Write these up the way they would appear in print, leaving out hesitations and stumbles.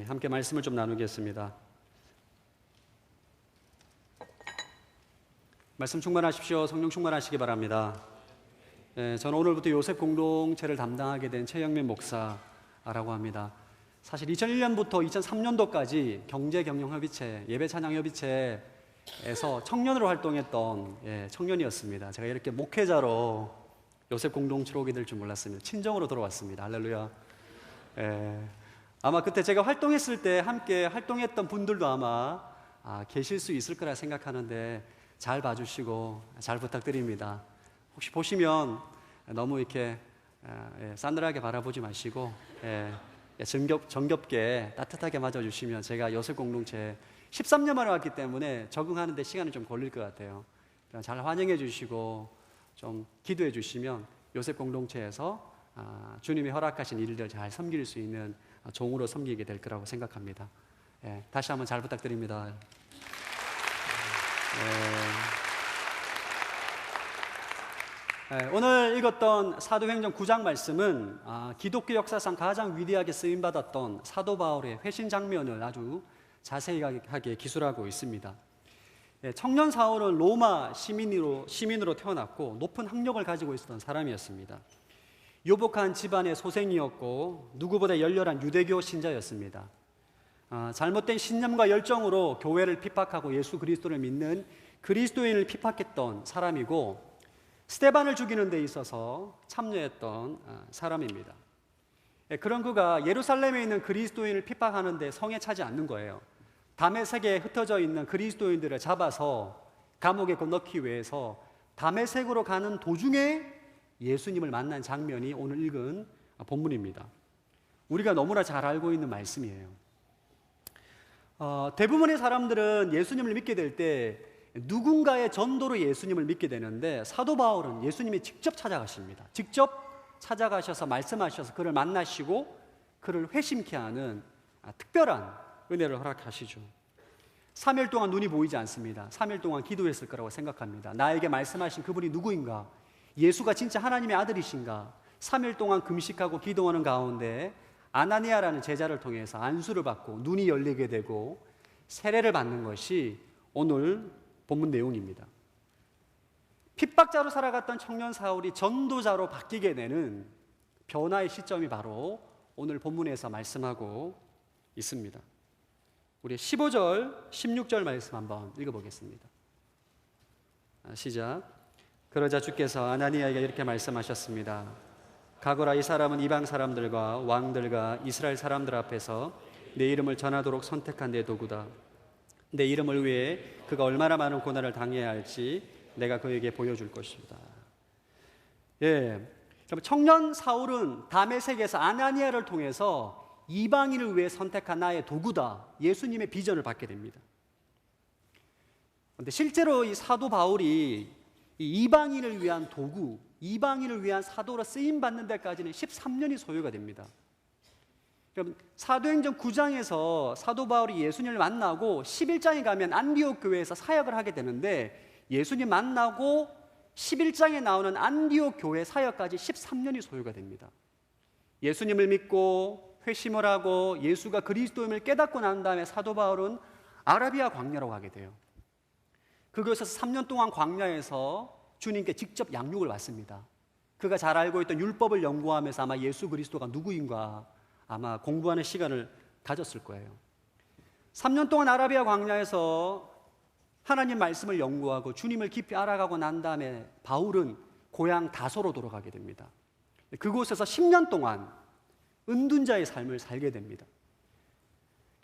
함께 말씀을 좀 나누겠습니다. 말씀 충만하십시오. 성령 충만하시기 바랍니다. 저는 오늘부터 요셉 공동체를 담당하게 된 최영민 목사라고 합니다. 사실 2001년부터 2003년도까지 경제경영협의체, 예배찬양협의체에서 청년으로 활동했던 청년이었습니다. 제가 이렇게 목회자로 요셉 공동체로 오게 될 줄 몰랐습니다. 친정으로 돌아왔습니다. 할렐루야. 아마 그때 제가 활동했을 때 함께 활동했던 분들도 아마 계실 수 있을 거라 생각하는데 잘 봐주시고 잘 부탁드립니다. 혹시 보시면 너무 이렇게 싸늘하게 바라보지 마시고 정겹게 따뜻하게 맞아주시면 제가 요셉 공동체 13년 만에 왔기 때문에 적응하는 데 시간이 좀 걸릴 것 같아요. 잘 환영해 주시고 좀 기도해 주시면 요셉 공동체에서 주님이 허락하신 일들 잘 섬길 수 있는 종으로 섬기게 될 거라고 생각합니다. 다시 한번 잘 부탁드립니다. 오늘 읽었던 사도행전 9장 말씀은 기독교 역사상 가장 위대하게 쓰임받았던 사도 바울의 회신 장면을 아주 자세하게 기술하고 있습니다. 청년 사울은 로마 시민으로 태어났고 높은 학력을 가지고 있었던 사람이었습니다. 유복한 집안의 소생이었고 누구보다 열렬한 유대교 신자였습니다. 잘못된 신념과 열정으로 교회를 핍박하고 예수 그리스도를 믿는 그리스도인을 핍박했던 사람이고 스데반을 죽이는 데 있어서 참여했던 사람입니다. 그런 그가 예루살렘에 있는 그리스도인을 핍박하는 데 성에 차지 않는 거예요. 다메섹에 흩어져 있는 그리스도인들을 잡아서 감옥에 넣기 위해서 다메섹으로 가는 도중에 예수님을 만난 장면이 오늘 읽은 본문입니다. 우리가 너무나 잘 알고 있는 말씀이에요. 대부분의 사람들은 예수님을 믿게 될 때 누군가의 전도로 예수님을 믿게 되는데 사도 바울은 예수님이 직접 찾아가십니다. 직접 찾아가셔서 말씀하셔서 그를 만나시고 그를 회심케 하는 특별한 은혜를 허락하시죠. 3일 동안 눈이 보이지 않습니다. 3일 동안 기도했을 거라고 생각합니다. 나에게 말씀하신 그분이 누구인가? 예수가 진짜 하나님의 아들이신가? 3일 동안 금식하고 기도하는 가운데 아나니아라는 제자를 통해서 안수를 받고 눈이 열리게 되고 세례를 받는 것이 오늘 본문 내용입니다. 핍박자로 살아갔던 청년 사울이 전도자로 바뀌게 되는 변화의 시점이 바로 오늘 본문에서 말씀하고 있습니다. 우리 15절, 16절 말씀 한번 읽어보겠습니다. 시작. 그러자 주께서 아나니아에게 이렇게 말씀하셨습니다. 가거라, 이 사람은 이방 사람들과 왕들과 이스라엘 사람들 앞에서 내 이름을 전하도록 선택한 내 도구다. 내 이름을 위해 그가 얼마나 많은 고난을 당해야 할지 내가 그에게 보여줄 것이다. 그럼 청년 사울은 다메섹에서 아나니아를 통해서 이방인을 위해 선택한 나의 도구다. 예수님의 비전을 받게 됩니다. 그런데 실제로 이 사도 바울이 이 이방인을 위한 도구, 이방인을 위한 사도로 쓰임받는 데까지는 13년이 소요가 됩니다. 그럼 사도행전 9장에서 사도 바울이 예수님을 만나고 11장에 가면 안디옥 교회에서 사역을 하게 되는데 예수님 만나고 11장에 나오는 안디옥 교회 사역까지 13년이 소요가 됩니다. 예수님을 믿고 회심을 하고 예수가 그리스도임을 깨닫고 난 다음에 사도 바울은 아라비아 광야로 가게 돼요. 그곳에서 3년 동안 광야에서 주님께 직접 양육을 받습니다. 그가 잘 알고 있던 율법을 연구하면서 아마 예수 그리스도가 누구인가 아마 공부하는 시간을 가졌을 거예요. 3년 동안 아라비아 광야에서 하나님 말씀을 연구하고 주님을 깊이 알아가고 난 다음에 바울은 고향 다소로 돌아가게 됩니다. 그곳에서 10년 동안 은둔자의 삶을 살게 됩니다.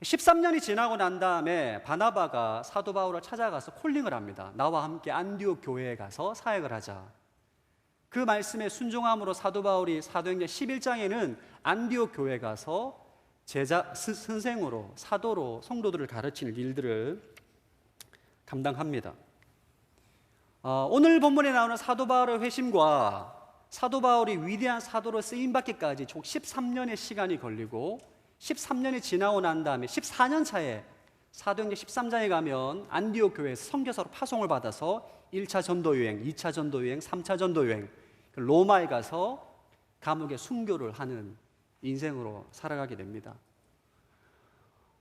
13년이 지나고 난 다음에 바나바가 사도 바울을 찾아가서 콜링을 합니다. 나와 함께 안디옥 교회에 가서 사역을 하자. 그 말씀에 순종함으로 사도 바울이 사도행전 11장에는 안디옥 교회에 가서 선생으로 사도로 성도들을 가르치는 일들을 감당합니다. 오늘 본문에 나오는 사도 바울의 회심과 사도 바울이 위대한 사도로 쓰임받기까지 총 13년의 시간이 걸리고 13년이 지나고 난 다음에 14년 차에 사도행전 13장에 가면 안디옥 교회에서 선교사로 파송을 받아서 1차 전도여행, 2차 전도여행, 3차 전도여행, 로마에 가서 감옥에 순교를 하는 인생으로 살아가게 됩니다.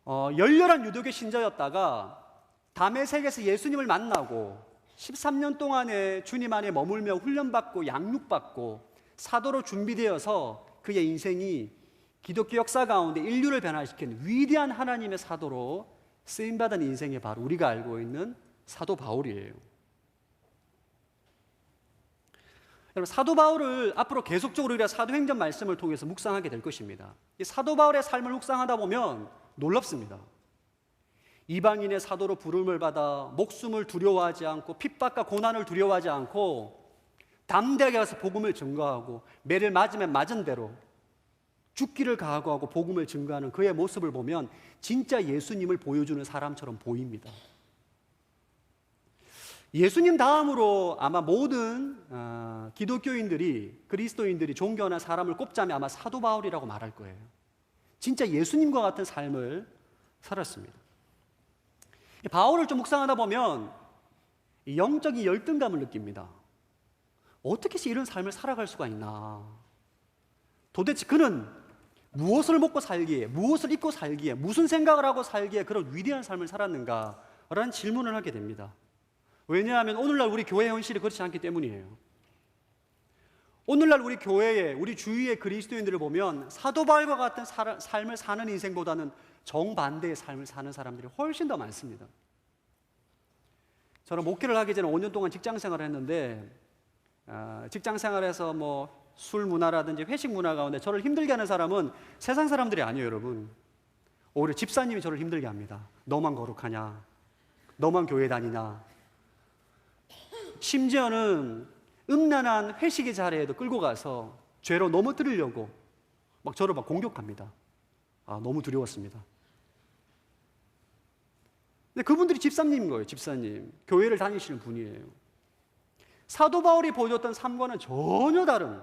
열렬한 유대교 신자였다가 다메섹에서 예수님을 만나고 13년 동안에 주님 안에 머물며 훈련받고 양육받고 사도로 준비되어서 그의 인생이 기독교 역사 가운데 인류를 변화시킨 위대한 하나님의 사도로 쓰임받은 인생이 바로 우리가 알고 있는 사도 바울이에요. 여러분, 사도 바울을 앞으로 계속적으로 우리가 사도행전 말씀을 통해서 묵상하게 될 것입니다. 이 사도 바울의 삶을 묵상하다 보면 놀랍습니다. 이방인의 사도로 부름을 받아 목숨을 두려워하지 않고 핍박과 고난을 두려워하지 않고 담대하게 가서 복음을 증거하고 매를 맞으면 맞은 대로 죽기를 각오하고 복음을 증거하는 그의 모습을 보면 진짜 예수님을 보여주는 사람처럼 보입니다. 예수님 다음으로 아마 모든 기독교인들이, 그리스도인들이 존경하는 사람을 꼽자면 아마 사도 바울이라고 말할 거예요. 진짜 예수님과 같은 삶을 살았습니다. 바울을 좀 묵상하다 보면 영적인 열등감을 느낍니다. 어떻게 해서 이런 삶을 살아갈 수가 있나? 도대체 그는 무엇을 먹고 살기에, 무엇을 입고 살기에, 무슨 생각을 하고 살기에 그런 위대한 삶을 살았는가? 라는 질문을 하게 됩니다. 왜냐하면 오늘날 우리 교회 현실이 그렇지 않기 때문이에요. 오늘날 우리 교회에, 우리 주위의 그리스도인들을 보면 사도 바울과 같은 삶을 사는 인생보다는 정반대의 삶을 사는 사람들이 훨씬 더 많습니다. 저는 목회를 하기 전에 5년 동안 직장 생활을 했는데 직장 생활에서 뭐 술 문화라든지 회식 문화 가운데 저를 힘들게 하는 사람은 세상 사람들이 아니에요, 여러분. 오히려 집사님이 저를 힘들게 합니다. 너만 거룩하냐? 너만 교회 다니냐? 심지어는 음란한 회식의 자리에도 끌고 가서 죄로 넘어뜨리려고 막 저를 막 공격합니다. 너무 두려웠습니다. 근데 그분들이 집사님인 거예요, 집사님. 교회를 다니시는 분이에요. 사도 바울이 보여줬던 삶과는 전혀 다른,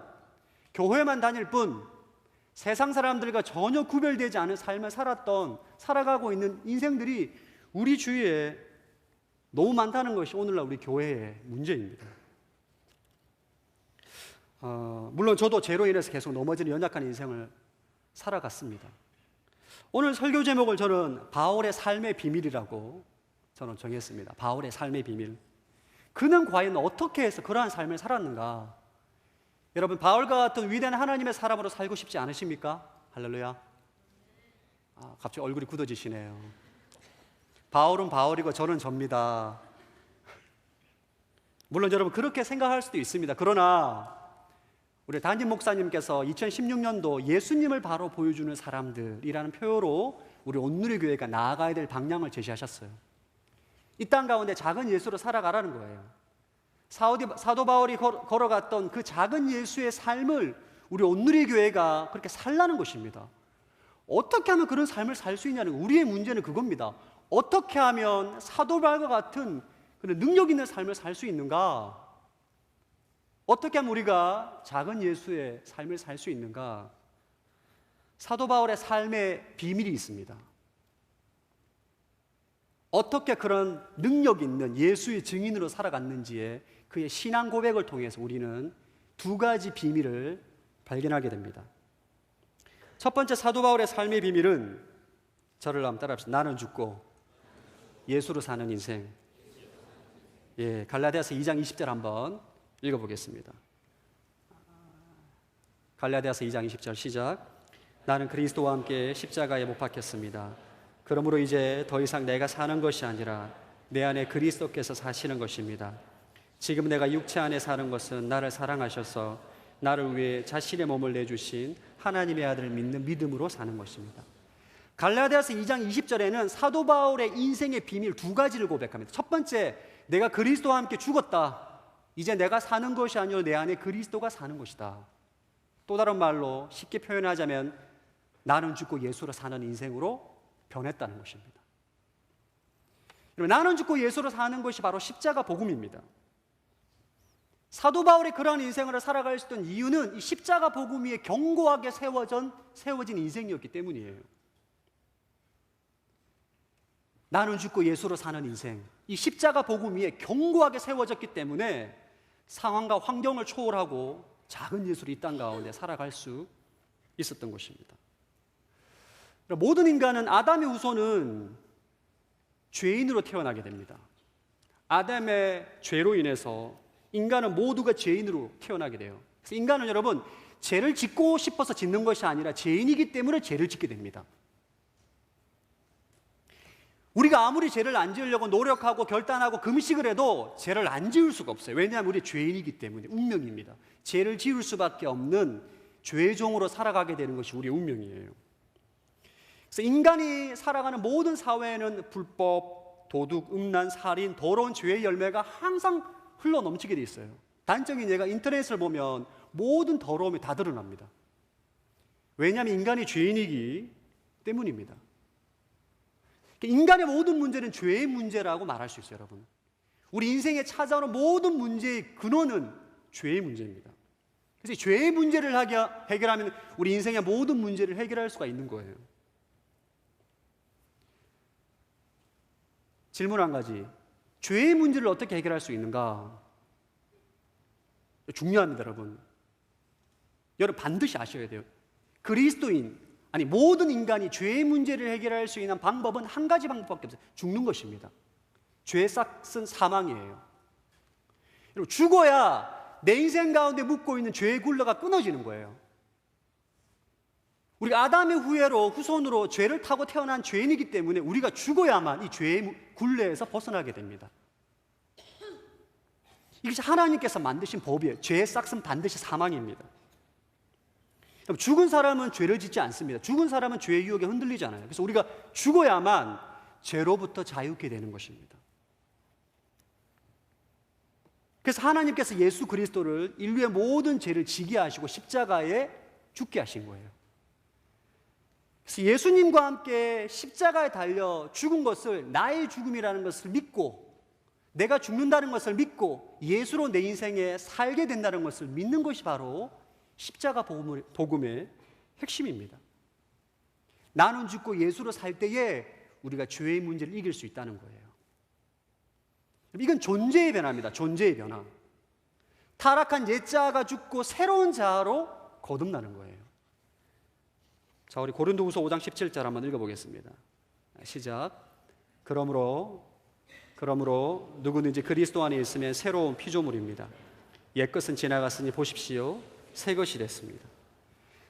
교회만 다닐 뿐 세상 사람들과 전혀 구별되지 않은 삶을 살아가고 있는 인생들이 우리 주위에 너무 많다는 것이 오늘날 우리 교회의 문제입니다. 물론 저도 죄로 인해서 계속 넘어지는 연약한 인생을 살아갔습니다. 오늘 설교 제목을 저는 바울의 삶의 비밀이라고 저는 정했습니다. 바울의 삶의 비밀. 그는 과연 어떻게 해서 그러한 삶을 살았는가? 여러분, 바울과 같은 위대한 하나님의 사람으로 살고 싶지 않으십니까? 할렐루야. 갑자기 얼굴이 굳어지시네요. 바울은 바울이고 저는 접니다. 물론 여러분 그렇게 생각할 수도 있습니다. 그러나 우리 담임 목사님께서 2016년도 예수님을 바로 보여주는 사람들이라는 표어로 우리 온누리 교회가 나아가야 될 방향을 제시하셨어요. 이 땅 가운데 작은 예수로 살아가라는 거예요. 사도 바울이 걸어갔던 그 작은 예수의 삶을 우리 온누리 교회가 그렇게 살라는 것입니다. 어떻게 하면 그런 삶을 살 수 있냐는, 우리의 문제는 그겁니다. 어떻게 하면 사도 바울과 같은 그런 능력 있는 삶을 살 수 있는가? 어떻게 하면 우리가 작은 예수의 삶을 살 수 있는가? 사도 바울의 삶의 비밀이 있습니다. 어떻게 그런 능력 있는 예수의 증인으로 살아갔는지에 그의 신앙 고백을 통해서 우리는 두 가지 비밀을 발견하게 됩니다. 첫 번째, 사도 바울의 삶의 비밀은, 저를 한번 따라합시다. 나는 죽고 예수로 사는 인생. 갈라디아서 2장 20절 한번 읽어보겠습니다. 갈라디아서 2장 20절 시작. 나는 그리스도와 함께 십자가에 못 박혔습니다. 그러므로 이제 더 이상 내가 사는 것이 아니라 내 안에 그리스도께서 사시는 것입니다. 지금 내가 육체 안에 사는 것은 나를 사랑하셔서 나를 위해 자신의 몸을 내주신 하나님의 아들을 믿는 믿음으로 사는 것입니다. 갈라디아서 2장 20절에는 사도 바울의 인생의 비밀 두 가지를 고백합니다. 첫 번째, 내가 그리스도와 함께 죽었다. 이제 내가 사는 것이 아니라 내 안에 그리스도가 사는 것이다. 또 다른 말로 쉽게 표현하자면 나는 죽고 예수로 사는 인생으로 변했다는 것입니다. 나는 죽고 예수로 사는 것이 바로 십자가 복음입니다. 사도 바울이 그러한 인생을 살아갈 수 있던 이유는 이 십자가 복음 위에 견고하게 세워진 인생이었기 때문이에요. 나는 죽고 예수로 사는 인생, 이 십자가 복음 위에 견고하게 세워졌기 때문에 상황과 환경을 초월하고 작은 예수로 이 땅 가운데 살아갈 수 있었던 것입니다. 모든 인간은 아담의 후손은 죄인으로 태어나게 됩니다. 아담의 죄로 인해서 인간은 모두가 죄인으로 태어나게 돼요. 그래서 인간은 여러분 죄를 짓고 싶어서 짓는 것이 아니라 죄인이기 때문에 죄를 짓게 됩니다. 우리가 아무리 죄를 안 지으려고 노력하고 결단하고 금식을 해도 죄를 안 지을 수가 없어요. 왜냐하면 우리 죄인이기 때문에 운명입니다. 죄를 지을 수밖에 없는 죄의 종으로 살아가게 되는 것이 우리의 운명이에요. 그래서 인간이 살아가는 모든 사회에는 불법, 도둑, 음란, 살인, 더러운 죄의 열매가 항상 흘러 넘치게 돼 있어요. 단적인 예가 인터넷을 보면 모든 더러움이 다 드러납니다. 왜냐하면 인간이 죄인이기 때문입니다. 인간의 모든 문제는 죄의 문제라고 말할 수 있어요, 여러분. 우리 인생에 찾아오는 모든 문제의 근원은 죄의 문제입니다. 그래서 죄의 문제를 해결하면 우리 인생의 모든 문제를 해결할 수가 있는 거예요. 질문 한 가지. 죄의 문제를 어떻게 해결할 수 있는가? 중요합니다, 여러분. 여러분 반드시 아셔야 돼요. 그리스도인, 아니 모든 인간이 죄의 문제를 해결할 수 있는 방법은 한 가지 방법밖에 없어요. 죽는 것입니다. 죄의 싹은 사망이에요. 여러분 죽어야 내 인생 가운데 묻고 있는 죄의 굴레가 끊어지는 거예요. 우리가 아담의 후손으로 죄를 타고 태어난 죄인이기 때문에 우리가 죽어야만 이 죄의 굴레에서 벗어나게 됩니다. 이것이 하나님께서 만드신 법이에요. 죄의 싹은 반드시 사망입니다. 죽은 사람은 죄를 짓지 않습니다. 죽은 사람은 죄의 유혹에 흔들리지 않아요. 그래서 우리가 죽어야만 죄로부터 자유케 되는 것입니다. 그래서 하나님께서 예수 그리스도를 인류의 모든 죄를 지게 하시고 십자가에 죽게 하신 거예요. 그래서 예수님과 함께 십자가에 달려 죽은 것을 나의 죽음이라는 것을 믿고, 내가 죽는다는 것을 믿고 예수로 내 인생에 살게 된다는 것을 믿는 것이 바로 십자가 복음의 핵심입니다. 나는 죽고 예수로 살 때에 우리가 죄의 문제를 이길 수 있다는 거예요. 이건 존재의 변화입니다. 존재의 변화. 타락한 옛자아가 죽고 새로운 자아로 거듭나는 거예요. 자, 우리 고린도후서 5장 17절 한번 읽어보겠습니다. 시작. 그러므로 누구든지 그리스도 안에 있으면 새로운 피조물입니다. 옛것은 지나갔으니 보십시오, 새 것이 됐습니다.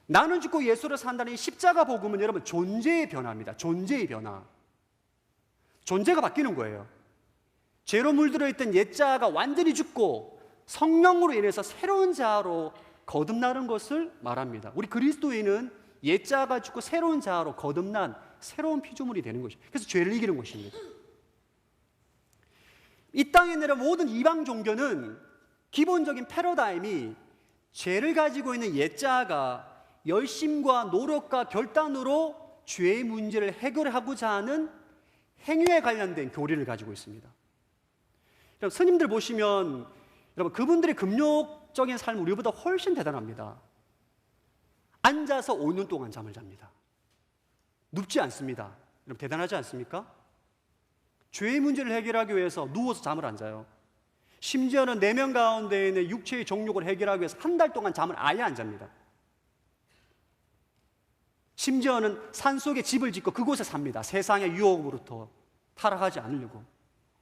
나는 죽고 예수를 산다는 이 십자가 복음은 여러분 존재의 변화입니다. 존재의 변화. 존재가 바뀌는 거예요. 죄로 물들어 있던 옛자아가 완전히 죽고 성령으로 인해서 새로운 자아로 거듭나는 것을 말합니다. 우리 그리스도인은 옛자아가 죽고 새로운 자아로 거듭난 새로운 피조물이 되는 것입니다. 그래서 죄를 이기는 것입니다. 이 땅에 내려 모든 이방 종교는 기본적인 패러다임이 죄를 가지고 있는 옛자아가 열심과 노력과 결단으로 죄의 문제를 해결하고자 하는 행위에 관련된 교리를 가지고 있습니다. 여러분, 스님들 보시면 여러분 그분들의 금욕적인 삶은 우리보다 훨씬 대단합니다. 앉아서 5년 동안 잠을 잡니다. 눕지 않습니다. 여러분 대단하지 않습니까? 죄의 문제를 해결하기 위해서 누워서 잠을 안 자요. 심지어는 내면 가운데 있는 육체의 정욕을 해결하기 위해서 한 달 동안 잠을 아예 안 잡니다. 심지어는 산속에 집을 짓고 그곳에 삽니다. 세상의 유혹으로부터 타락하지 않으려고.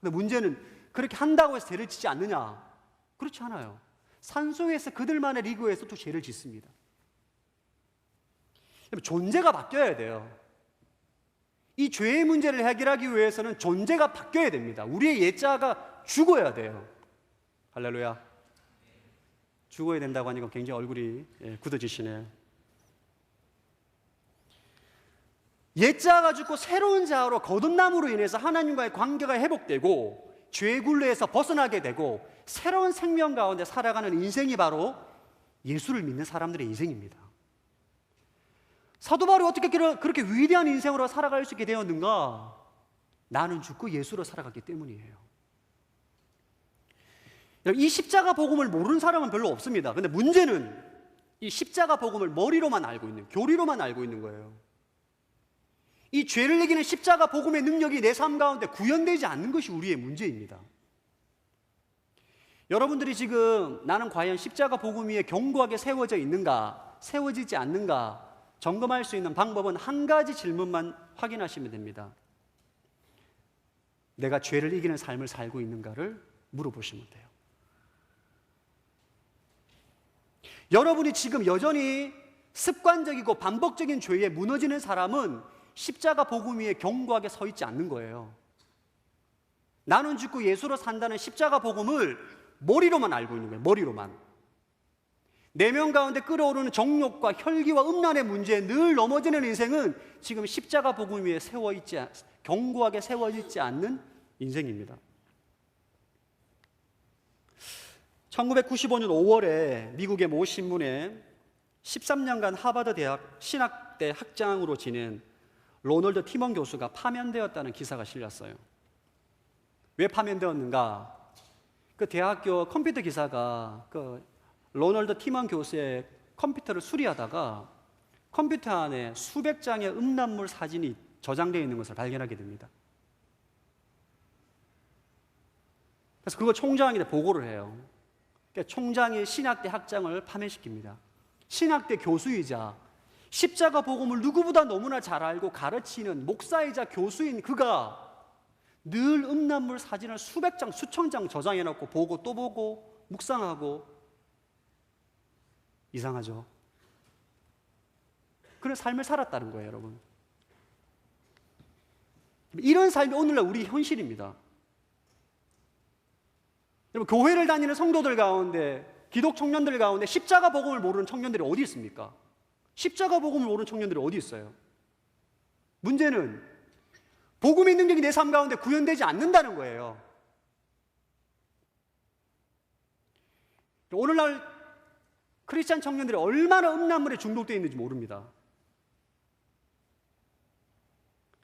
근데 문제는 그렇게 한다고 해서 죄를 짓지 않느냐? 그렇지 않아요. 산속에서 그들만의 리그에서 또 죄를 짓습니다. 존재가 바뀌어야 돼요. 이 죄의 문제를 해결하기 위해서는 존재가 바뀌어야 됩니다. 우리의 옛자가 죽어야 돼요. 할렐루야. 죽어야 된다고 하니까 굉장히 얼굴이 굳어지시네요. 옛자가 죽고 새로운 자아로 거듭남으로 인해서 하나님과의 관계가 회복되고 죄의 굴레에서 벗어나게 되고 새로운 생명 가운데 살아가는 인생이 바로 예수를 믿는 사람들의 인생입니다. 사도 바울이 어떻게 그렇게 위대한 인생으로 살아갈 수 있게 되었는가? 나는 죽고 예수로 살아갔기 때문이에요. 이 십자가 복음을 모르는 사람은 별로 없습니다. 근데 문제는 이 십자가 복음을 머리로만 알고 있는, 교리로만 알고 있는 거예요. 이 죄를 이기는 십자가 복음의 능력이 내 삶 가운데 구현되지 않는 것이 우리의 문제입니다. 여러분들이 지금 나는 과연 십자가 복음 위에 견고하게 세워져 있는가, 세워지지 않는가, 점검할 수 있는 방법은 한 가지 질문만 확인하시면 됩니다. 내가 죄를 이기는 삶을 살고 있는가를 물어보시면 돼요. 여러분이 지금 여전히 습관적이고 반복적인 죄에 무너지는 사람은 십자가 복음 위에 견고하게 서 있지 않는 거예요. 나는 죽고 예수로 산다는 십자가 복음을 머리로만 알고 있는 거예요. 머리로만. 내면 가운데 끓어오르는 정욕과 혈기와 음란의 문제에 늘 넘어지는 인생은 지금 십자가 복음 위에 견고하게 세워있지 않는 인생입니다. 1995년 5월에 미국의 모 신문에 13년간 하버드 대학 신학대 학장으로 지낸 로널드 티먼 교수가 파면되었다는 기사가 실렸어요. 왜 파면되었는가? 그 대학교 컴퓨터 기사가 그 로널드 티먼 교수의 컴퓨터를 수리하다가 컴퓨터 안에 수백 장의 음란물 사진이 저장되어 있는 것을 발견하게 됩니다. 그래서 그걸 총장에게 보고를 해요. 그러니까 총장이 신학대 학장을 파면시킵니다. 신학대 교수이자 십자가 복음을 누구보다 너무나 잘 알고 가르치는 목사이자 교수인 그가 늘 음란물 사진을 수백 장, 수천 장 저장해놓고 보고 또 보고 묵상하고, 이상하죠? 그런 삶을 살았다는 거예요, 여러분. 이런 삶이 오늘날 우리 현실입니다. 여러분, 교회를 다니는 성도들 가운데, 기독 청년들 가운데 십자가 복음을 모르는 청년들이 어디 있습니까? 십자가 복음을 모르는 청년들이 어디 있어요? 문제는 복음의 능력이 내 삶 가운데 구현되지 않는다는 거예요. 오늘날 크리스찬 청년들이 얼마나 음란물에 중독되어 있는지 모릅니다.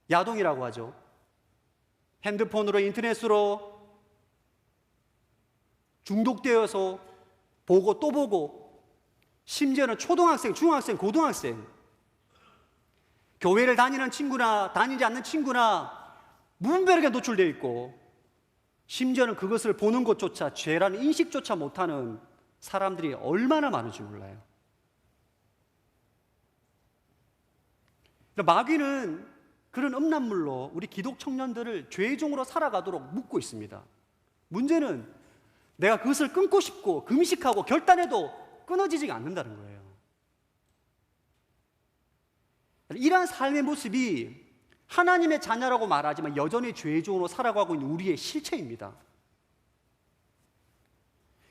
야동이라고 하죠. 핸드폰으로, 인터넷으로 중독되어서 보고 또 보고, 심지어는 초등학생, 중학생, 고등학생, 교회를 다니는 친구나 다니지 않는 친구나 무분별하게 노출되어 있고, 심지어는 그것을 보는 것조차 죄라는 인식조차 못하는 사람들이 얼마나 많은지 몰라요. 마귀는 그런 음란물로 우리 기독 청년들을 죄종으로 살아가도록 묶고 있습니다. 문제는 내가 그것을 끊고 싶고 금식하고 결단해도 끊어지지가 않는다는 거예요. 이러한 삶의 모습이 하나님의 자녀라고 말하지만 여전히 죄종으로 살아가고 있는 우리의 실체입니다.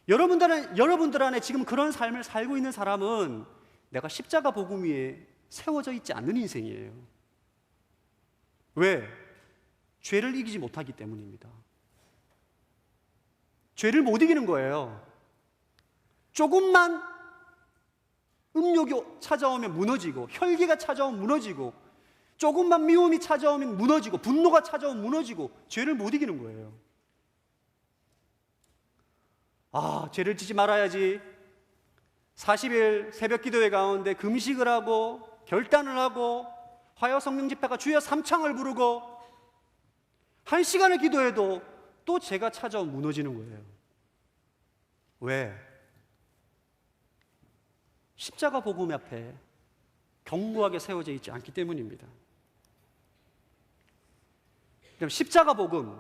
여러분들 안에 지금 그런 삶을 살고 있는 사람은 내가 십자가 복음 위에 세워져 있지 않는 인생이에요. 왜? 죄를 이기지 못하기 때문입니다. 죄를 못 이기는 거예요. 조금만 음욕이 찾아오면 무너지고, 혈기가 찾아오면 무너지고, 조금만 미움이 찾아오면 무너지고, 분노가 찾아오면 무너지고, 죄를 못 이기는 거예요. 죄를 짓지 말아야지. 40일 새벽 기도회 가운데 금식을 하고 결단을 하고 화요 성령 집회가 주여 삼창을 부르고 1시간을 기도해도 또 죄가 찾아오면 무너지는 거예요. 왜? 십자가 복음 앞에 견고하게 세워져 있지 않기 때문입니다. 그럼 십자가 복음,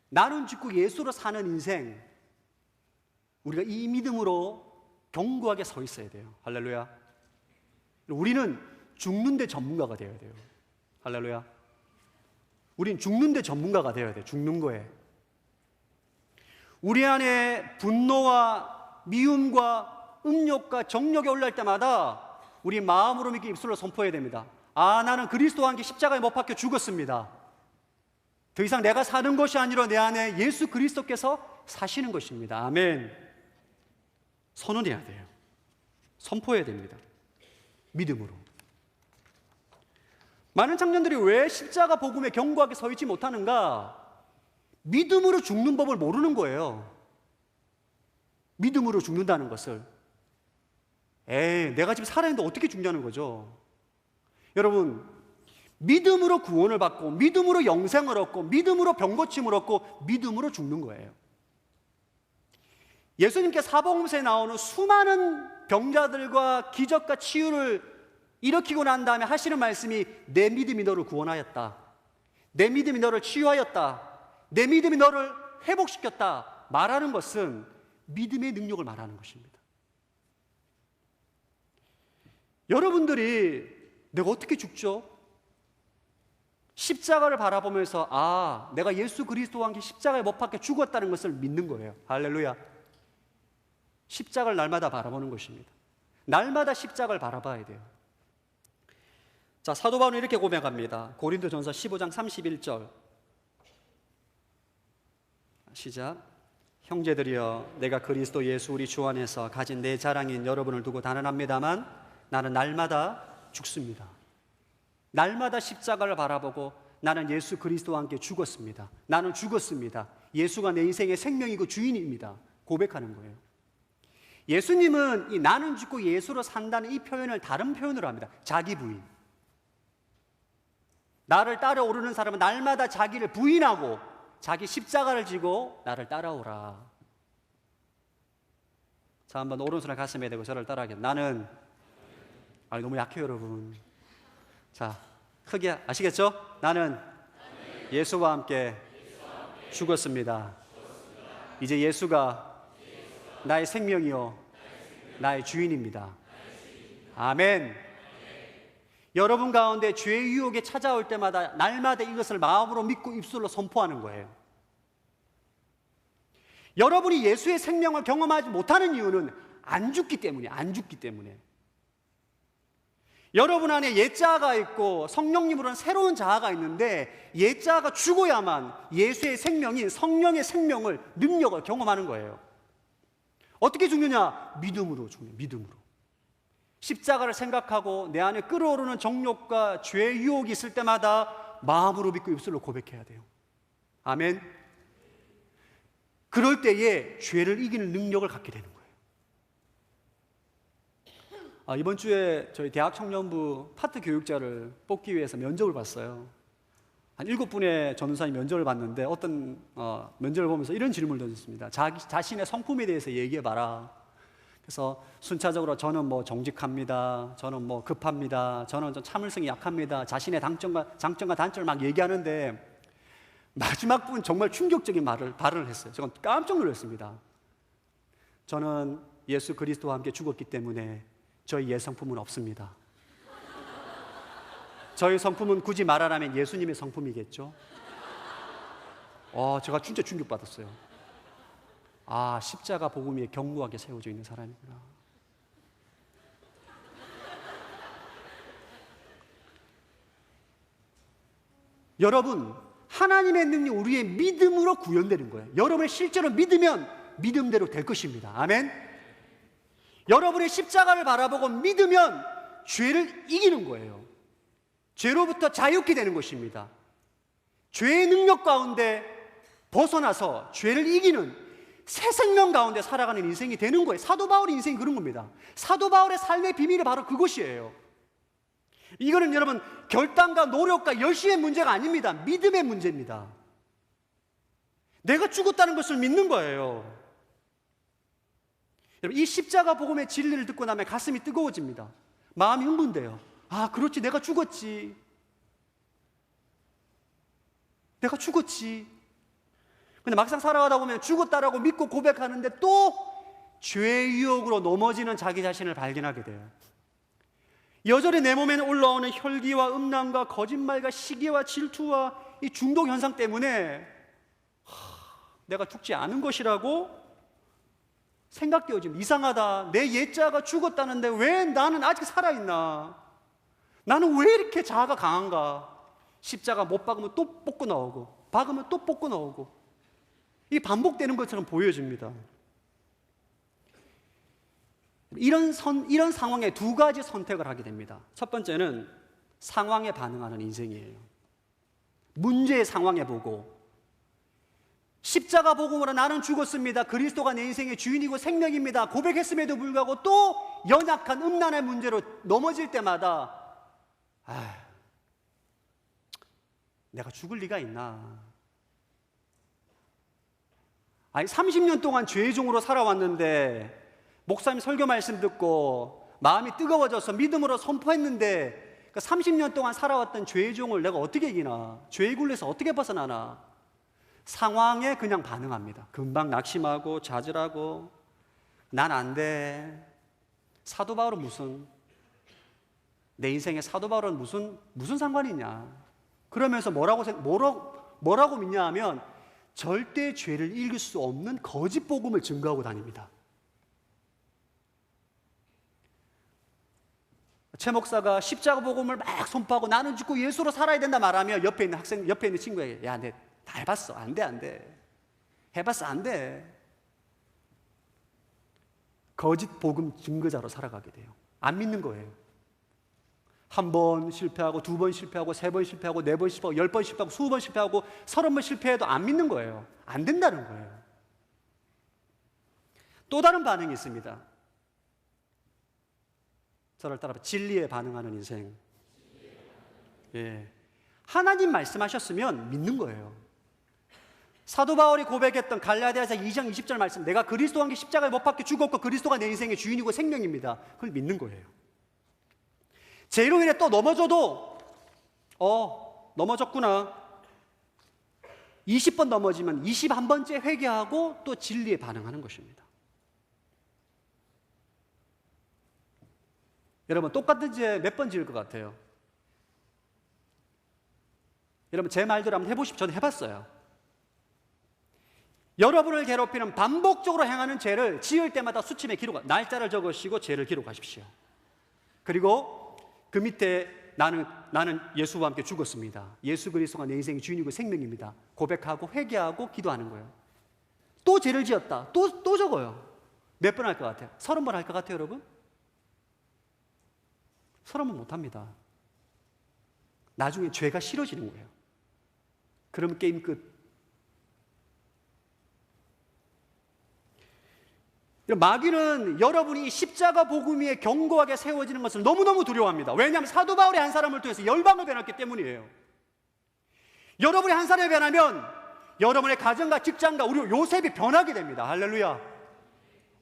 나는 죽고 예수로 사는 인생, 우리가 이 믿음으로 견고하게 서 있어야 돼요. 할렐루야. 우리는 죽는데 전문가가 되어야 돼요. 할렐루야. 우린 죽는데 전문가가 되어야 돼요. 죽는 거에. 우리 안에 분노와 미움과 음욕과 정욕이 올라올 때마다 우리 마음으로 믿기, 입술로 선포해야 됩니다. 나는 그리스도와 함께 십자가에 못 박혀 죽었습니다. 더 이상 내가 사는 것이 아니라 내 안에 예수 그리스도께서 사시는 것입니다. 아멘. 선언해야 돼요. 선포해야 됩니다. 믿음으로. 많은 청년들이 왜 십자가 복음에 견고하게 서 있지 못하는가? 믿음으로 죽는 법을 모르는 거예요. 믿음으로 죽는다는 것을. 내가 지금 살아있는데 어떻게 죽냐는 거죠. 여러분, 믿음으로 구원을 받고, 믿음으로 영생을 얻고, 믿음으로 병고침을 얻고, 믿음으로 죽는 거예요. 예수님께 사복음서에 나오는 수많은 병자들과 기적과 치유를 일으키고 난 다음에 하시는 말씀이 내 믿음이 너를 구원하였다. 내 믿음이 너를 치유하였다. 내 믿음이 너를 회복시켰다. 말하는 것은 믿음의 능력을 말하는 것입니다. 여러분들이 내가 어떻게 죽죠? 십자가를 바라보면서 내가 예수 그리스도와 함께 십자가에 못 박혀 죽었다는 것을 믿는 거예요. 할렐루야. 십자가를 날마다 바라보는 것입니다. 날마다 십자가를 바라봐야 돼요. 자, 사도 바울은 이렇게 고백합니다. 고린도전서 15장 31절 시작. 형제들이여, 내가 그리스도 예수 우리 주 안에서 가진 내 자랑인 여러분을 두고 단언합니다만 나는 날마다 죽습니다. 날마다 십자가를 바라보고 나는 예수 그리스도와 함께 죽었습니다. 나는 죽었습니다. 예수가 내 인생의 생명이고 주인입니다. 고백하는 거예요. 예수님은 이 나는 죽고 예수로 산다는 이 표현을 다른 표현으로 합니다. 자기 부인. 나를 따라오르는 사람은 날마다 자기를 부인하고 자기 십자가를 지고 나를 따라오라. 자, 한번 오른손을 가슴에 대고 저를 따라하겠습니다. 나는 너무 약해요, 여러분. 자, 크게 아시겠죠? 나는 예수와 함께 죽었습니다. 이제 예수가 나의 생명이요 나의 주인입니다. 아멘. 여러분 가운데 죄의 유혹에 찾아올 때마다 날마다 이것을 마음으로 믿고 입술로 선포하는 거예요. 여러분이 예수의 생명을 경험하지 못하는 이유는 안 죽기 때문이에요. 안 죽기 때문에. 여러분 안에 옛자아가 있고 성령님으로는 새로운 자아가 있는데 옛자아가 죽어야만 예수의 생명인 성령의 생명을, 능력을 경험하는 거예요. 어떻게 죽느냐? 믿음으로 죽는, 믿음으로. 십자가를 생각하고 내 안에 끓어오르는 정욕과 죄의 유혹이 있을 때마다 마음으로 믿고 입술로 고백해야 돼요. 아멘. 그럴 때에 죄를 이기는 능력을 갖게 되는 거예요. 이번 주에 저희 대학 청년부 파트 교육자를 뽑기 위해서 면접을 봤어요. 한 7분의 전도사님 면접을 봤는데 어떤 면접을 보면서 이런 질문을 던졌습니다. 자신의 성품에 대해서 얘기해봐라. 그래서 순차적으로 저는 정직합니다. 저는 급합니다. 저는 좀 참을성이 약합니다. 자신의 장점과 단점을 막 얘기하는데 마지막 부분 정말 충격적인 발언을 했어요. 저는 깜짝 놀랐습니다. 저는 예수 그리스도와 함께 죽었기 때문에 저희 예성품은 없습니다. 저희 성품은 굳이 말하라면 예수님의 성품이겠죠? 제가 진짜 충격받았어요. 십자가 복음 위에 견고하게 세워져 있는 사람이구나. 여러분, 하나님의 능력 우리의 믿음으로 구현되는 거예요. 여러분이 실제로 믿으면 믿음대로 될 것입니다. 아멘. 여러분의 십자가를 바라보고 믿으면 죄를 이기는 거예요. 죄로부터 자유케 되는 것입니다. 죄의 능력 가운데 벗어나서 죄를 이기는 새 생명 가운데 살아가는 인생이 되는 거예요. 사도 바울의 인생이 그런 겁니다. 사도 바울의 삶의 비밀이 바로 그것이에요. 이거는 여러분 결단과 노력과 열심의 문제가 아닙니다. 믿음의 문제입니다. 내가 죽었다는 것을 믿는 거예요. 여러분, 이 십자가 복음의 진리를 듣고 나면 가슴이 뜨거워집니다. 마음이 흥분돼요. 그렇지, 내가 죽었지. 내가 죽었지. 근데 막상 살아가다 보면 죽었다라고 믿고 고백하는데 또 죄의 유혹으로 넘어지는 자기 자신을 발견하게 돼요. 여전히 내 몸에는 올라오는 혈기와 음란과 거짓말과 시기와 질투와 이 중독 현상 때문에 내가 죽지 않은 것이라고 생각되어집니다. 이상하다. 내 옛자가 죽었다는데 왜 나는 아직 살아있나? 나는 왜 이렇게 자아가 강한가? 십자가 못 박으면 또 뽑고 나오고 박으면 또 뽑고 나오고 이 반복되는 것처럼 보여집니다. 이런 상황에 두 가지 선택을 하게 됩니다. 첫 번째는 상황에 반응하는 인생이에요. 문제의 상황에 보고 십자가 복음으로 나는 죽었습니다. 그리스도가 내 인생의 주인이고 생명입니다. 고백했음에도 불구하고 또 연약한 음란의 문제로 넘어질 때마다 내가 죽을 리가 있나? 30년 동안 죄의 종으로 살아왔는데 목사님 설교 말씀 듣고 마음이 뜨거워져서 믿음으로 선포했는데 30년 동안 살아왔던 죄의 종을 내가 어떻게 이기나? 죄의 굴레에서 어떻게 벗어나나? 상황에 그냥 반응합니다. 금방 낙심하고 좌절하고 난 안 돼. 사도 바울은 내 인생에 사도 바울은 무슨 상관이 있냐? 그러면서 뭐라고 믿냐 하면 절대 죄를 이길 수 없는 거짓 복음을 증거하고 다닙니다. 최 목사가 십자가 복음을 막 선포하고 나는 죽고 예수로 살아야 된다 말하면 옆에 있는 친구에게 야, 내 다 해봤어. 안 돼. 해봤어. 안 돼. 거짓 복음 증거자로 살아가게 돼요. 안 믿는 거예요. 한 번 실패하고, 두 번 실패하고, 세 번 실패하고, 네 번 실패하고, 10번 실패하고, 20번 실패하고, 30번 실패해도 안 믿는 거예요. 안 된다는 거예요. 또 다른 반응이 있습니다. 저를 따라 진리에 반응하는 인생. 예. 하나님 말씀하셨으면 믿는 거예요. 사도 바울이 고백했던 갈라디아서 2장 20절 말씀, 내가 그리스도와 함께 십자가에 못 박혀 죽었고 그리스도가 내 인생의 주인이고 생명입니다. 그걸 믿는 거예요. 죄로 인해 또 넘어져도 넘어졌구나. 20번 넘어지면 21번째 회개하고 또 진리에 반응하는 것입니다. 여러분 똑같은 죄 몇 번 지을 것 같아요? 여러분 제 말대로 한번 해보십시오. 저는 해봤어요. 여러분을 괴롭히는 반복적으로 행하는 죄를 지을 때마다 수침에 날짜를 적으시고 죄를 기록하십시오. 그리고 그 밑에 나는 예수와 함께 죽었습니다. 예수 그리스도가 내 인생의 주인이고 생명입니다. 고백하고 회개하고 기도하는 거예요. 또 죄를 지었다. 또 적어요. 몇 번 할 것 같아요? 30번 할 것 같아요, 여러분? 30번 못합니다. 나중에 죄가 싫어지는 거예요. 그러면 게임 끝. 마귀는 여러분이 십자가 복음 위에 견고하게 세워지는 것을 너무너무 두려워합니다. 왜냐하면 사도 바울의 한 사람을 통해서 열방을 변했기 때문이에요. 여러분이 한 사람이 변하면 여러분의 가정과 직장과 우리 요셉이 변하게 됩니다. 할렐루야.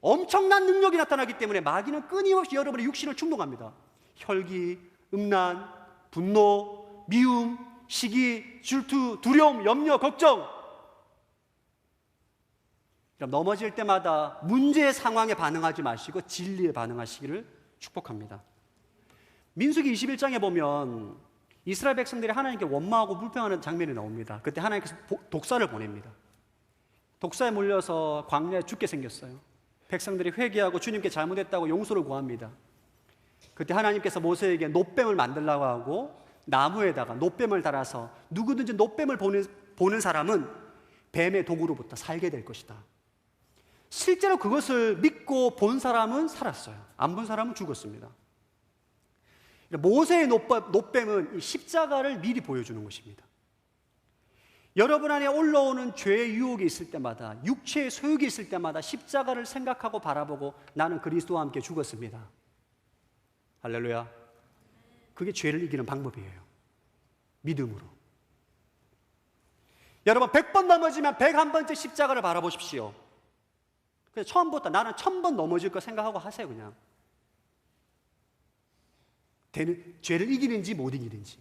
엄청난 능력이 나타나기 때문에 마귀는 끊임없이 여러분의 육신을 충동합니다. 혈기, 음란, 분노, 미움, 시기, 질투, 두려움, 염려, 걱정. 넘어질 때마다 문제의 상황에 반응하지 마시고 진리에 반응하시기를 축복합니다. 민수기 21장에 보면 이스라엘 백성들이 하나님께 원망하고 불평하는 장면이 나옵니다. 그때 하나님께서 독사를 보냅니다. 독사에 몰려서 광야에 죽게 생겼어요. 백성들이 회개하고 주님께 잘못했다고 용서를 구합니다. 그때 하나님께서 모세에게 놋뱀을 만들라고 하고 나무에다가 놋뱀을 달아서 누구든지 놋뱀을 보는 사람은 뱀의 독으로부터 살게 될 것이다. 실제로 그것을 믿고 본 사람은 살았어요. 안 본 사람은 죽었습니다. 모세의 놋뱀은 이 십자가를 미리 보여주는 것입니다. 여러분 안에 올라오는 죄의 유혹이 있을 때마다, 육체의 소욕이 있을 때마다 십자가를 생각하고 바라보고 나는 그리스도와 함께 죽었습니다. 할렐루야. 그게 죄를 이기는 방법이에요. 믿음으로. 여러분 100번 넘어지면 101번째 십자가를 바라보십시오. 그래서 처음부터 나는 1000번 넘어질 거 생각하고 하세요. 그냥 죄를 이기는지 못 이기는지.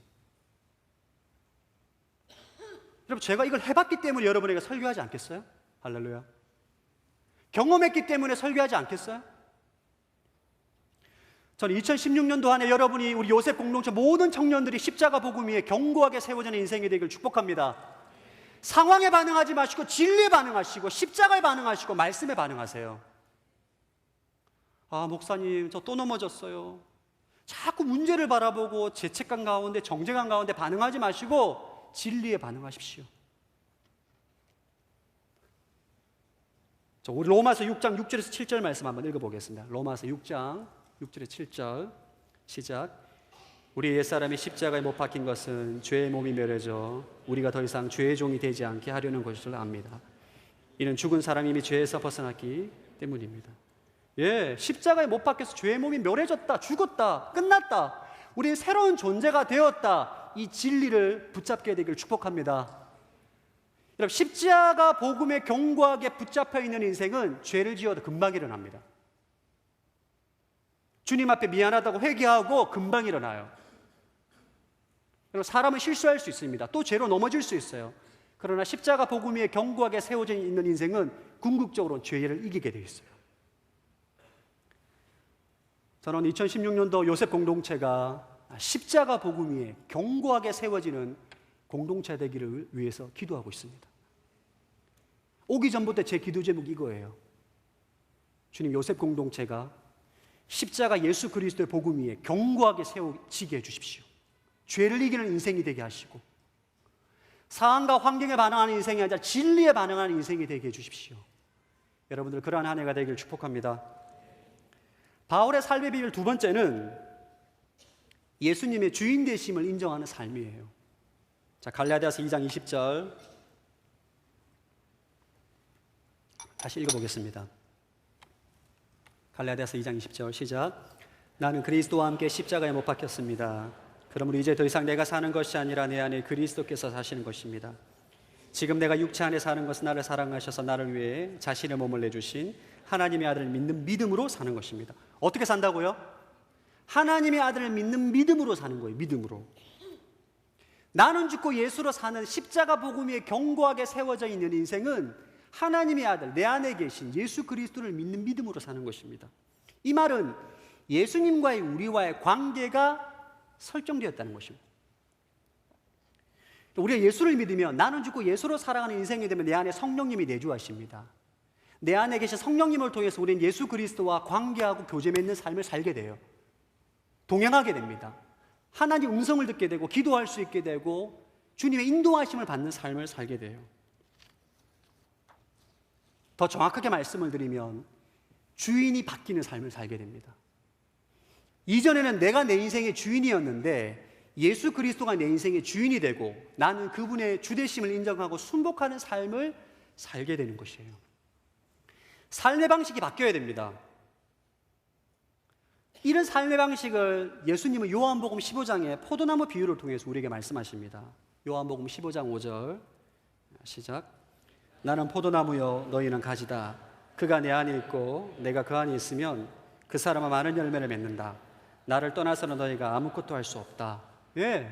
여러분 제가 이걸 해봤기 때문에 여러분에게 설교하지 않겠어요? 할렐루야. 경험했기 때문에 설교하지 않겠어요? 저는 2016년도 안에 여러분이 우리 요셉 공동체 모든 청년들이 십자가 복음 위에 견고하게 세워지는 인생이 되기를 축복합니다. 상황에 반응하지 마시고 진리에 반응하시고 십자가에 반응하시고 말씀에 반응하세요. 아 목사님 저 또 넘어졌어요. 자꾸 문제를 바라보고 죄책감 가운데 정죄감 가운데 반응하지 마시고 진리에 반응하십시오. 우리 로마서 6장 6절에서 7절 말씀 한번 읽어보겠습니다. 로마서 6장 6절에서 7절 시작. 우리 옛사람이 십자가에 못 박힌 것은 죄의 몸이 멸해져 우리가 더 이상 죄의 종이 되지 않게 하려는 것을 압니다. 이는 죽은 사람이 이미 죄에서 벗어났기 때문입니다. 십자가에 못 박혀서 죄의 몸이 멸해졌다, 죽었다, 끝났다. 우리 새로운 존재가 되었다. 이 진리를 붙잡게 되길 축복합니다. 여러분 십자가 복음에 견고하게 붙잡혀 있는 인생은 죄를 지어도 금방 일어납니다. 주님 앞에 미안하다고 회개하고 금방 일어나요. 사람은 실수할 수 있습니다. 또 죄로 넘어질 수 있어요. 그러나 십자가 복음 위에 견고하게 세워져 있는 인생은 궁극적으로 죄를 이기게 되어 있어요. 저는 2016년도 요셉 공동체가 십자가 복음 위에 견고하게 세워지는 공동체 되기를 위해서 기도하고 있습니다. 오기 전부터 제 기도 제목이 이거예요. 주님, 요셉 공동체가 십자가 예수 그리스도의 복음 위에 견고하게 세워지게 해주십시오. 죄를 이기는 인생이 되게 하시고 상황과 환경에 반응하는 인생이 아니라 진리에 반응하는 인생이 되게 해주십시오. 여러분들 그러한 한 해가 되기를 축복합니다. 바울의 삶의 비밀 두 번째는 예수님의 주인 되심을 인정하는 삶이에요. 자, 갈라디아서 2장 20절 다시 읽어보겠습니다. 갈라디아서 2장 20절 시작. 나는 그리스도와 함께 십자가에 못 박혔습니다. 그러므로 이제 더 이상 내가 사는 것이 아니라 내 안에 그리스도께서 사시는 것입니다. 지금 내가 육체 안에 사는 것은 나를 사랑하셔서 나를 위해 자신의 몸을 내주신 하나님의 아들을 믿는 믿음으로 사는 것입니다. 어떻게 산다고요? 하나님의 아들을 믿는 믿음으로 사는 거예요. 믿음으로. 나는 죽고 예수로 사는 십자가 복음 위에 견고하게 세워져 있는 인생은 하나님의 아들, 내 안에 계신 예수 그리스도를 믿는 믿음으로 사는 것입니다. 이 말은 예수님과의 우리와의 관계가 설정되었다는 것입니다. 우리가 예수를 믿으면 나는 죽고 예수로 살아가는 인생이 되면 내 안에 성령님이 내주하십니다. 내 안에 계신 성령님을 통해서 우리는 예수 그리스도와 관계하고 교제 맺는 삶을 살게 돼요. 동행하게 됩니다. 하나님 음성을 듣게 되고 기도할 수 있게 되고 주님의 인도하심을 받는 삶을 살게 돼요. 더 정확하게 말씀을 드리면 주인이 바뀌는 삶을 살게 됩니다. 이전에는 내가 내 인생의 주인이었는데 예수 그리스도가 내 인생의 주인이 되고 나는 그분의 주되심을 인정하고 순복하는 삶을 살게 되는 것이에요. 삶의 방식이 바뀌어야 됩니다. 이런 삶의 방식을 예수님은 요한복음 15장의 포도나무 비유를 통해서 우리에게 말씀하십니다. 요한복음 15장 5절 시작. 나는 포도나무요 너희는 가지다. 그가 내 안에 있고 내가 그 안에 있으면 그 사람은 많은 열매를 맺는다. 나를 떠나서는 너희가 아무것도 할 수 없다. 예.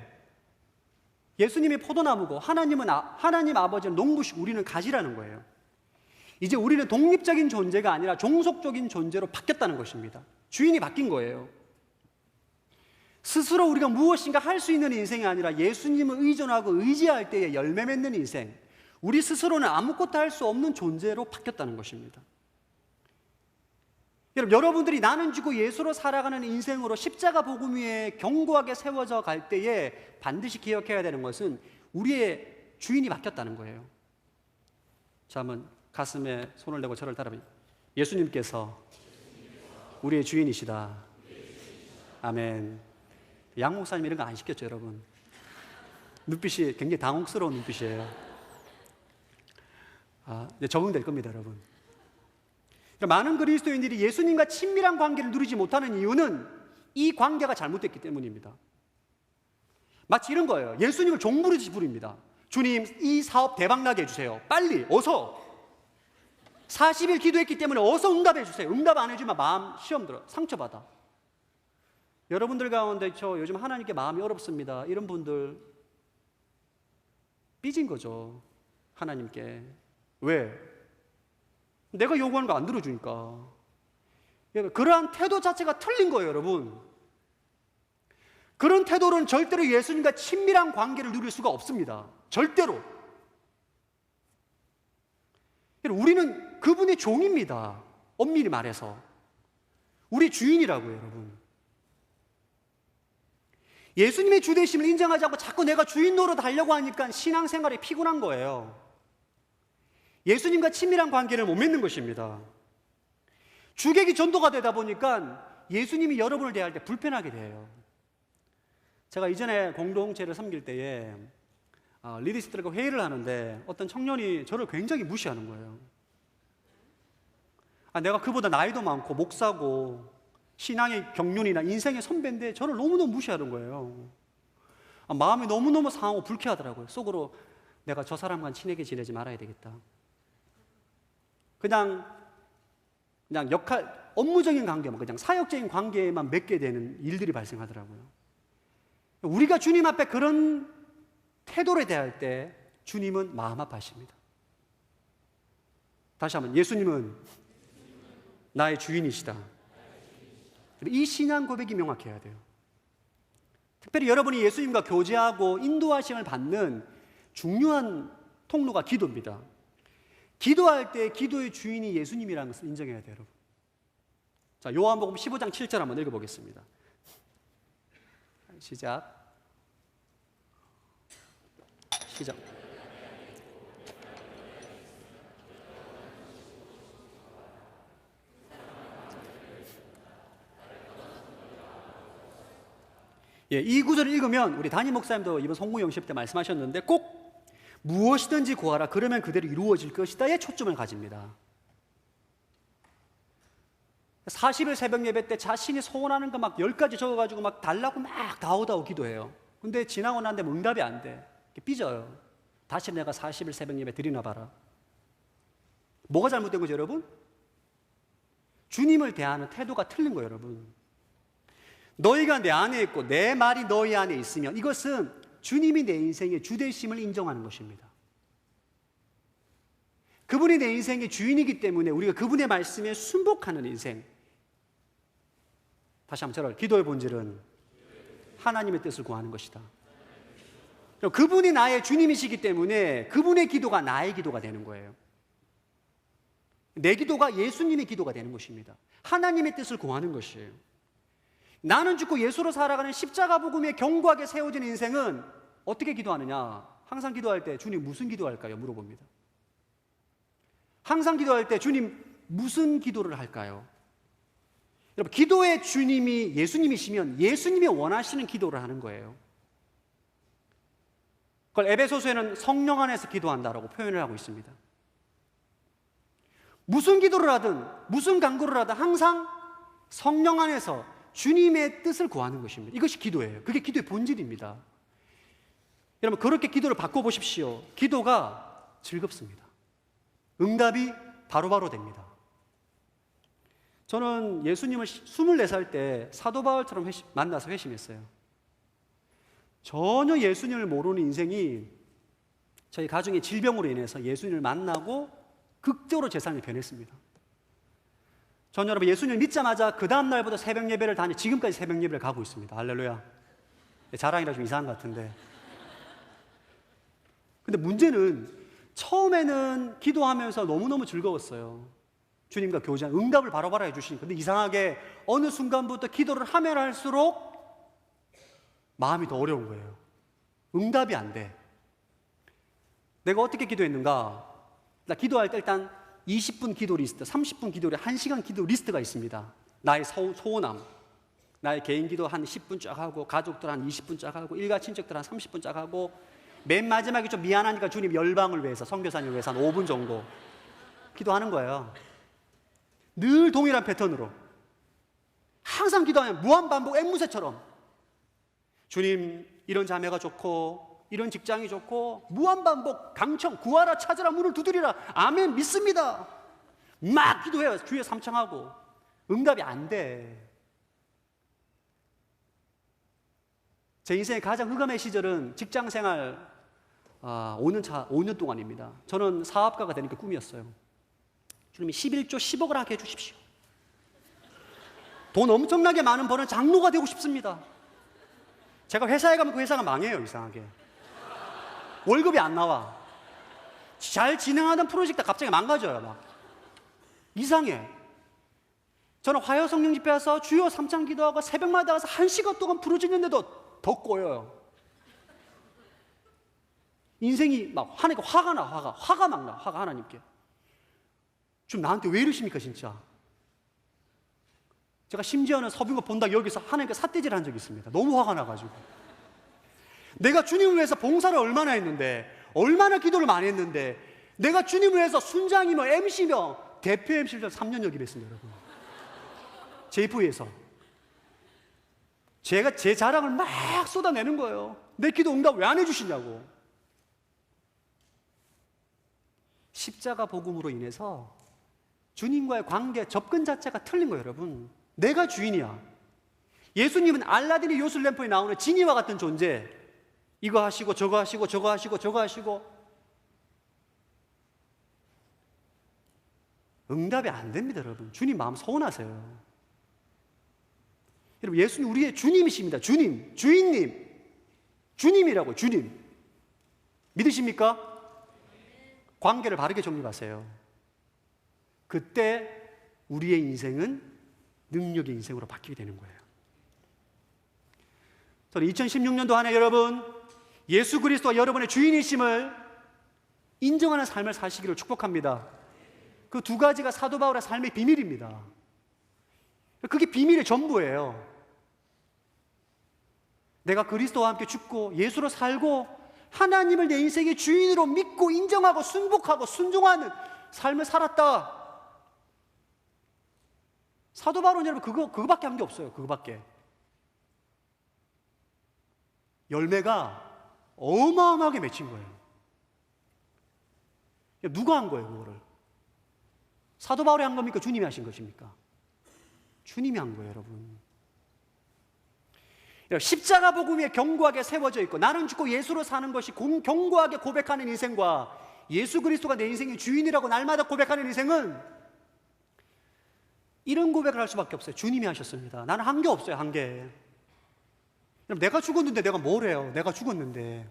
예수님이 포도나무고 하나님 아버지는 농부시고 우리는 가지라는 거예요. 이제 우리는 독립적인 존재가 아니라 종속적인 존재로 바뀌었다는 것입니다. 주인이 바뀐 거예요. 스스로 우리가 무엇인가 할 수 있는 인생이 아니라 예수님을 의존하고 의지할 때에 열매 맺는 인생, 우리 스스로는 아무것도 할 수 없는 존재로 바뀌었다는 것입니다. 여러분들이 나는 죽고 예수로 살아가는 인생으로 십자가 복음 위에 견고하게 세워져 갈 때에 반드시 기억해야 되는 것은 우리의 주인이 바뀌었다는 거예요. 자, 한번 가슴에 손을 대고 저를 따라합니다. 예수님께서 우리의 주인이시다. 아멘. 양 목사님 이런 거 안 시켰죠, 여러분? 눈빛이 굉장히 당혹스러운 눈빛이에요. 이제 적응될 겁니다, 여러분. 많은 그리스도인들이 예수님과 친밀한 관계를 누리지 못하는 이유는 이 관계가 잘못됐기 때문입니다. 마치 이런 거예요. 예수님을 종부르듯이 부릅니다. 주님, 이 사업 대박나게 해주세요. 빨리, 어서. 40일 기도했기 때문에 어서 응답해 주세요. 응답 안 해주면 마음 시험 들어, 상처받아. 여러분들 가운데 저 요즘 하나님께 마음이 어렵습니다. 이런 분들 삐진 거죠. 하나님께. 왜? 내가 요구하는 거 안 들어주니까. 그러한 태도 자체가 틀린 거예요, 여러분. 그런 태도로는 절대로 예수님과 친밀한 관계를 누릴 수가 없습니다. 절대로. 우리는 그분의 종입니다. 엄밀히 말해서. 우리 주인이라고요, 여러분. 예수님의 주되심을 인정하지 않고 자꾸 내가 주인 노릇 하려고 하니까 신앙생활이 피곤한 거예요. 예수님과 친밀한 관계를 못 맺는 것입니다. 주객이 전도가 되다 보니까 예수님이 여러분을 대할 때 불편하게 돼요. 제가 이전에 공동체를 섬길 때에 리더십들과 회의를 하는데 어떤 청년이 저를 굉장히 무시하는 거예요. 내가 그보다 나이도 많고 목사고 신앙의 경륜이나 인생의 선배인데 저를 너무너무 무시하는 거예요. 마음이 너무너무 상하고 불쾌하더라고요. 속으로 내가 저 사람과 친하게 지내지 말아야 되겠다. 그냥 업무적인 관계만, 그냥 사역적인 관계에만 맺게 되는 일들이 발생하더라고요. 우리가 주님 앞에 그런 태도를 대할 때 주님은 마음 아파하십니다. 다시 한번, 예수님은 나의 주인이시다. 이 신앙 고백이 명확해야 돼요. 특별히 여러분이 예수님과 교제하고 인도하심을 받는 중요한 통로가 기도입니다. 기도할 때 기도의 주인이 예수님이라는 것을 인정해야 돼요, 여러분. 자, 요한복음 15장 7절 한번 읽어보겠습니다. 시작. 예, 이 구절을 읽으면 우리 담임 목사님도 이번 성공 영십 때 말씀하셨는데 꼭 무엇이든지 구하라 그러면 그대로 이루어질 것이다에 초점을 가집니다. 40일 새벽 예배 때 자신이 소원하는 거 막 10가지 적어가지고 막 달라고 막 다오다오 기도해요. 근데 지나고 난 다음에 응답이 안 돼. 삐져요. 다시 내가 40일 새벽 예배 드리나 봐라. 뭐가 잘못된 거죠, 여러분? 주님을 대하는 태도가 틀린 거예요, 여러분. 너희가 내 안에 있고 내 말이 너희 안에 있으면 이것은 주님이 내 인생의 주되심을 인정하는 것입니다. 그분이 내 인생의 주인이기 때문에 우리가 그분의 말씀에 순복하는 인생. 다시 한번 저를, 기도의 본질은 하나님의 뜻을 구하는 것이다. 그분이 나의 주님이시기 때문에 그분의 기도가 나의 기도가 되는 거예요. 내 기도가 예수님의 기도가 되는 것입니다. 하나님의 뜻을 구하는 것이에요. 나는 죽고 예수로 살아가는 십자가 복음에 견고하게 세워진 인생은 어떻게 기도하느냐? 항상 기도할 때 주님 무슨 기도할까요? 물어봅니다. 항상 기도할 때 주님 무슨 기도를 할까요? 여러분, 기도의 주님이 예수님이시면 예수님이 원하시는 기도를 하는 거예요. 그걸 에베소서에는 성령 안에서 기도한다라고 표현을 하고 있습니다. 무슨 기도를 하든 무슨 간구를 하든 항상 성령 안에서 주님의 뜻을 구하는 것입니다. 이것이 기도예요. 그게 기도의 본질입니다. 여러분, 그렇게 기도를 바꿔보십시오. 기도가 즐겁습니다. 응답이 바로바로 됩니다. 저는 예수님을 24살 때 사도 바울처럼 만나서 회심했어요. 전혀 예수님을 모르는 인생이 저희 가정의 질병으로 인해서 예수님을 만나고 극적으로 제 삶이 변했습니다. 전 여러분 예수님을 믿자마자 그 다음 날부터 새벽 예배를 다니 지금까지 새벽 예배를 가고 있습니다. 할렐루야. 자랑이라 좀 이상한 것 같은데. 근데 문제는 처음에는 기도하면서 너무너무 즐거웠어요. 주님과 교제한 응답을 바로바로 해주시니까. 근데 이상하게 어느 순간부터 기도를 하면 할수록 마음이 더 어려운 거예요. 응답이 안 돼. 내가 어떻게 기도했는가? 나 기도할 때 일단 20분 기도 리스트, 30분 기도 리스트, 1시간 기도 리스트가 있습니다. 나의 소원함, 나의 개인 기도 한 10분 쫙 하고, 가족들 한 20분 쫙 하고, 일가 친척들 한 30분 쫙 하고, 맨 마지막에 좀 미안하니까 주님 열방을 위해서, 선교사님을 위해서 한 5분 정도 기도하는 거예요. 늘 동일한 패턴으로 항상 기도하면 무한반복 앵무새처럼 주님 이런 자매가 좋고 이런 직장이 좋고 무한반복 강청 구하라 찾으라 문을 두드리라 아멘 믿습니다. 막 기도해요. 주에 삼창하고 응답이 안 돼. 제 인생의 가장 흑암의 시절은 직장생활 5년 동안입니다. 저는 사업가가 되는 게 꿈이었어요. 주님이 11조 10억을 하게 해주십시오. 돈 엄청나게 많은 버는 장로가 되고 싶습니다. 제가 회사에 가면 그 회사가 망해요. 이상하게 월급이 안 나와. 잘 진행하던 프로젝트가 갑자기 망가져요. 막 이상해. 저는 화요성령 집회 와서 주여 삼창 기도하고 새벽마다 가서 1시간 동안 부르짖는데도 더 꼬여요. 인생이 막 하니까 화가 나. 화가 막 나. 화가 하나님께. 좀 나한테 왜 이러십니까 진짜. 제가 심지어는 서빙고 본다 여기서 하나님께 삿대질을 한 적이 있습니다. 너무 화가 나가지고. 내가 주님을 위해서 봉사를 얼마나 했는데, 얼마나 기도를 많이 했는데, 내가 주님을 위해서 순장이며 MC며 대표 MC를 3년 역임했습니다. 여러분 JV에서 제가 제 자랑을 막 쏟아내는 거예요. 내 기도 응답 왜 안 해주시냐고. 십자가 복음으로 인해서 주님과의 관계, 접근 자체가 틀린 거예요, 여러분. 내가 주인이야. 예수님은 알라딘의 요술램프에 나오는 지니와 같은 존재. 이거 하시고 저거 하시고 저거 하시고 저거 하시고. 응답이 안 됩니다, 여러분. 주님 마음 서운하세요. 여러분, 예수님 우리의 주님이십니다. 주님, 주인님. 주님이라고, 주님. 믿으십니까? 관계를 바르게 정립하세요. 그때 우리의 인생은 능력의 인생으로 바뀌게 되는 거예요. 저는 2016년도 한 해 여러분, 예수 그리스도가 여러분의 주인이심을 인정하는 삶을 사시기를 축복합니다. 그 두 가지가 사도 바울의 삶의 비밀입니다. 그게 비밀의 전부예요. 내가 그리스도와 함께 죽고 예수로 살고 하나님을 내 인생의 주인으로 믿고 인정하고 순복하고 순종하는 삶을 살았다. 사도 바울은 여러분 그거밖에 한 게 없어요. 그거밖에. 열매가 어마어마하게 맺힌 거예요. 누가 한 거예요, 그거를? 사도 바울이 한 겁니까? 주님이 하신 것입니까? 주님이 한 거예요, 여러분. 십자가 복음 위에 견고하게 세워져 있고 나는 죽고 예수로 사는 것이 견고하게 고백하는 인생과 예수 그리스도가 내 인생의 주인이라고 날마다 고백하는 인생은 이런 고백을 할 수밖에 없어요. 주님이 하셨습니다. 나는 한 게 없어요, 한 게. 내가 죽었는데 내가 뭘 해요? 내가 죽었는데.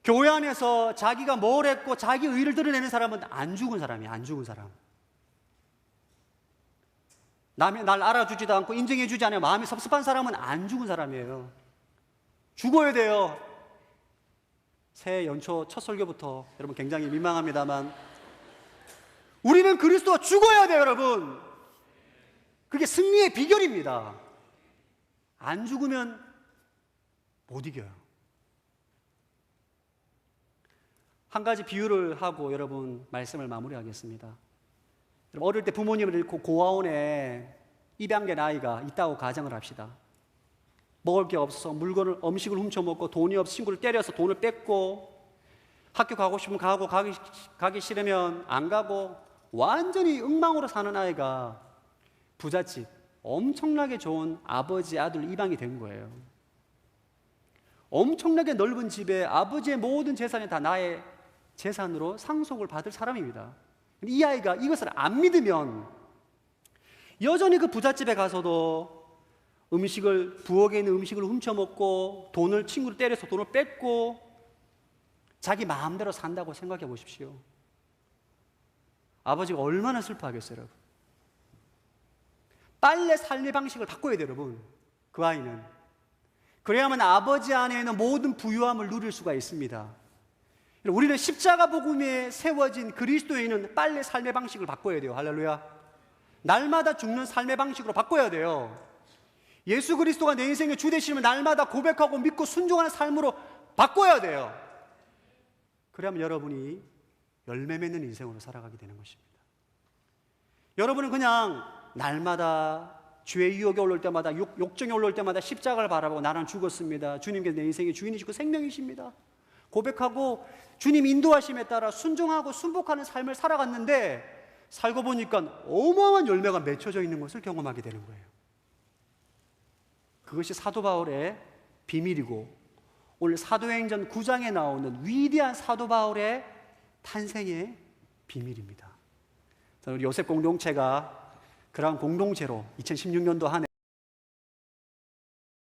교회 안에서 자기가 뭘 했고 자기 의를 드러내는 사람은 안 죽은 사람이에요. 안 죽은 사람. 남이 날 알아주지도 않고 인정해주지 않아요. 마음이 섭섭한 사람은 안 죽은 사람이에요. 죽어야 돼요. 새해 연초 첫 설교부터 여러분 굉장히 민망합니다만 우리는 그리스도와 죽어야 돼요, 여러분. 그게 승리의 비결입니다. 안 죽으면 못 이겨요. 한 가지 비유를 하고 여러분 말씀을 마무리하겠습니다. 어릴 때 부모님을 잃고 고아원에 입양된 아이가 있다고 가정을 합시다. 먹을 게 없어서 음식을 훔쳐먹고 돈이 없어 친구를 때려서 돈을 뺏고 학교 가고 싶으면 가고 가기 싫으면 안 가고 완전히 엉망으로 사는 아이가 부잣집 엄청나게 좋은 아버지 아들 입양이 된 거예요. 엄청나게 넓은 집에 아버지의 모든 재산이 다 나의 재산으로 상속을 받을 사람입니다. 이 아이가 이것을 안 믿으면 여전히 그 부잣집에 가서도 부엌에 있는 음식을 훔쳐먹고 친구를 때려서 돈을 뺏고 자기 마음대로 산다고 생각해 보십시오. 아버지가 얼마나 슬퍼하겠어요, 여러분. 빨리 삶의 방식을 바꿔야 돼요, 여러분. 그 아이는. 그래야만 아버지 안에 있는 모든 부유함을 누릴 수가 있습니다. 우리는 십자가 복음에 세워진 그리스도인은 빨리 삶의 방식을 바꿔야 돼요. 할렐루야. 날마다 죽는 삶의 방식으로 바꿔야 돼요. 예수 그리스도가 내 인생의 주 되시면 날마다 고백하고 믿고 순종하는 삶으로 바꿔야 돼요. 그러면 여러분이 열매 맺는 인생으로 살아가게 되는 것입니다. 여러분은 그냥 날마다 죄의 유혹이 올라올 때마다 욕정이 올라올 때마다 십자가를 바라보고 나는 죽었습니다. 주님께서 내 인생의 주인이시고 생명이십니다. 고백하고 주님 인도하심에 따라 순종하고 순복하는 삶을 살아갔는데 살고 보니까 어마어마한 열매가 맺혀져 있는 것을 경험하게 되는 거예요. 그것이 사도 바울의 비밀이고 오늘 사도행전 9장에 나오는 위대한 사도 바울의 탄생의 비밀입니다. 우리 요셉 공동체가 그러한 공동체로 2016년도 한 해